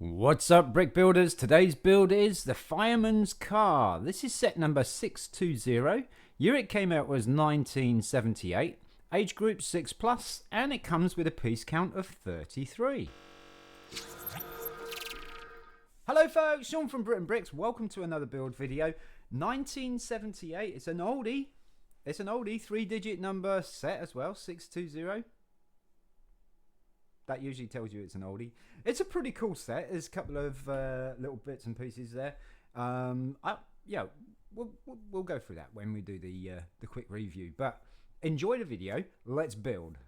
What's up, brick builders? Today's build is the Fireman's car. This is set number 620. Year it came out was 1978. Age group 6 plus, and it comes with a piece count of 33. Hello folks, Sean from BRIT'N Bricks. Welcome to another build video. 1978. It's an oldie. It's an oldie, 3-digit number set as well, 620. That usually tells you it's an oldie. It's a pretty cool set. There's a couple of little bits and pieces there. Yeah, we'll go through that when we do the quick review. But enjoy the video. Let's build.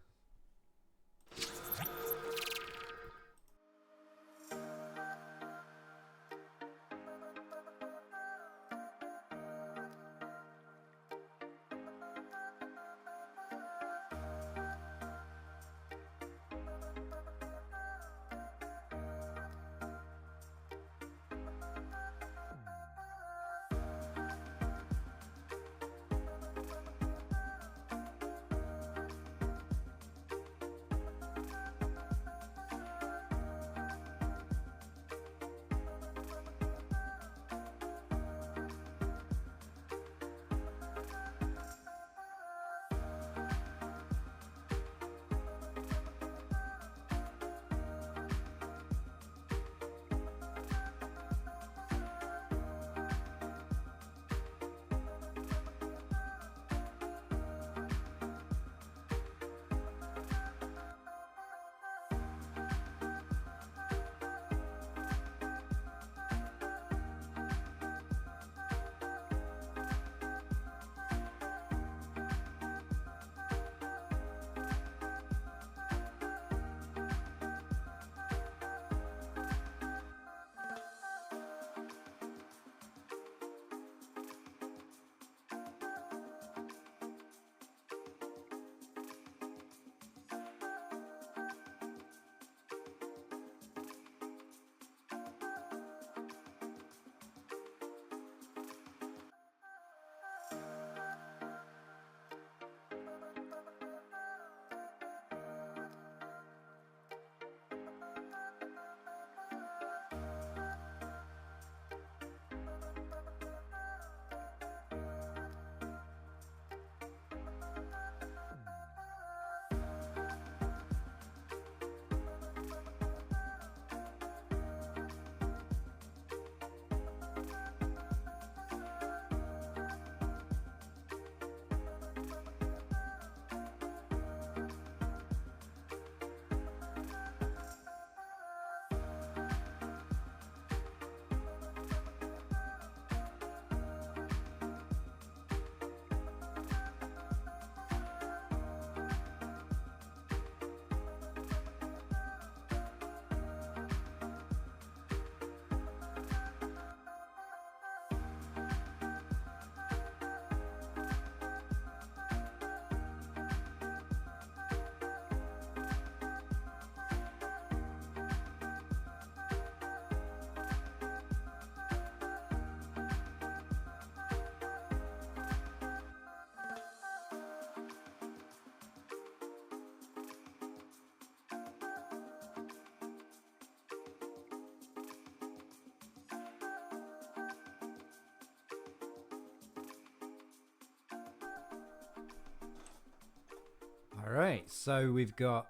Alright, so we've got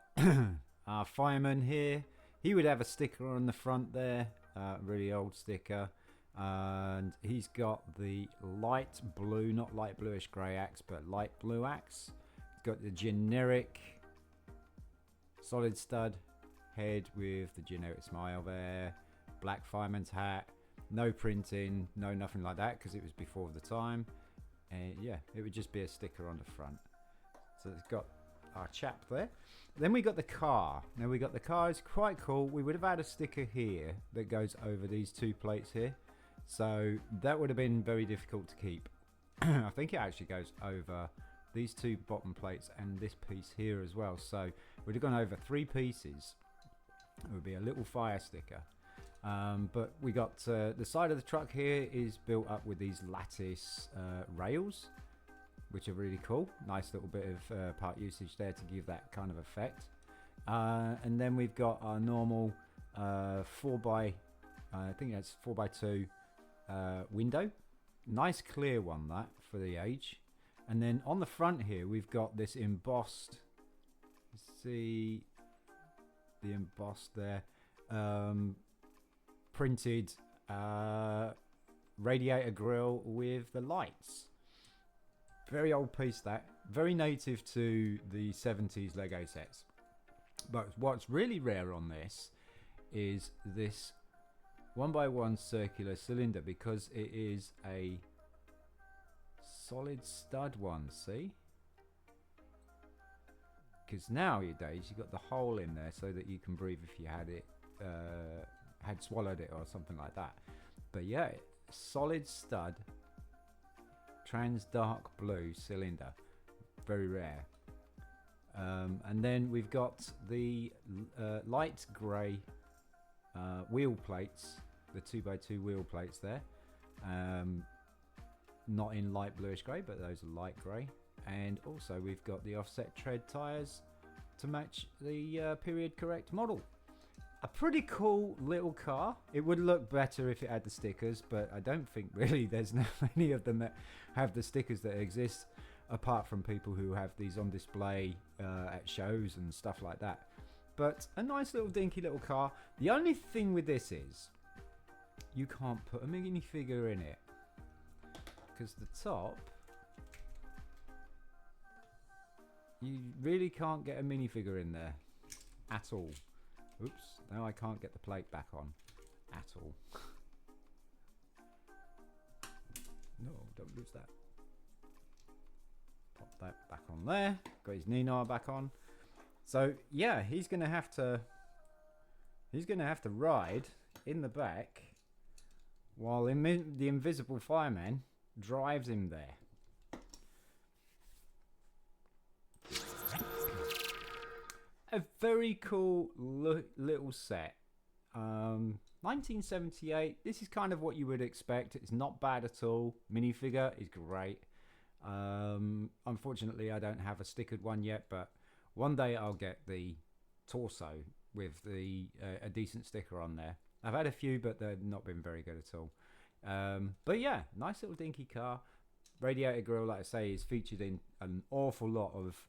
our fireman here. He would have a sticker on the front there, really old sticker. And he's got the light blue, not light bluish grey axe, but light blue axe. He's got the generic solid stud head with the generic smile there. Black fireman's hat. No printing, no nothing like that because it was before the time. And yeah, it would just be a sticker on the front. So it's got our chap there. Then we got the car. Now we got the car, is quite cool. We would have had a sticker here that goes over these two plates here, so that would have been very difficult to keep. I think it actually goes over these two bottom plates and this piece here as well, so we'd have gone over 3 pieces. It would be a little fire sticker. But we got the side of the truck here is built up with these lattice rails, which are really cool. Nice little bit of part usage there to give that kind of effect. And then we've got our normal 4 by, I think that's 4x2 window. Nice clear one that for the age. And then on the front here we've got this embossed, see the embossed there, printed radiator grille with the lights. Very old piece, that very native to the 70s Lego sets. But what's really rare on this is this 1x1 circular cylinder, because it is a solid stud one, see? Because nowadays you've got the hole in there so that you can breathe if you had it, had swallowed it or something like that. But yeah, solid stud, trans dark blue cylinder, very rare. And then we've got the light grey wheel plates, the 2x2 wheel plates there. Not in light bluish grey, but those are light grey. And also we've got the offset tread tyres to match the period correct model. A pretty cool little car. It would look better if it had the stickers, but I don't think really there's not many of them that have the stickers that exist, apart from people who have these on display at shows and stuff like that. But a nice little dinky little car. The only thing with this is you can't put a minifigure in it, because the top, you really can't get a minifigure in there at all. Oops, now I can't get the plate back on at all. No, don't lose that. Pop that back on there. Got his Nina back on. So yeah, he's gonna have to ride in the back while the invisible fireman drives him there. A very cool little set. 1978. This is kind of what you would expect. It's not bad at all. Minifigure is great. Unfortunately, I don't have a stickered one yet, but one day I'll get the torso with the a decent sticker on there. I've had a few, but they've not been very good at all. But yeah, nice little dinky car. Radiator grille, like I say, is featured in an awful lot of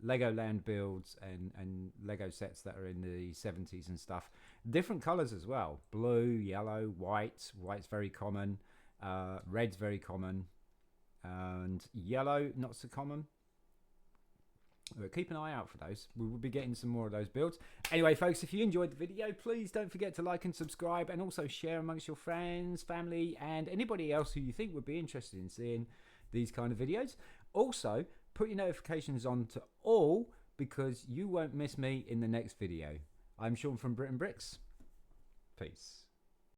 Legoland builds and Lego sets that are in the 70s and stuff. Different colours as well. Blue, yellow, white. White's very common. Red's very common. And yellow, not so common. But keep an eye out for those. We will be getting some more of those builds. Anyway, folks, if you enjoyed the video, please don't forget to like and subscribe, and also share amongst your friends, family, and anybody else who you think would be interested in seeing these kind of videos. Also, put your notifications on to all, because you won't miss me in the next video. I'm Sean from BRIT'N. Peace.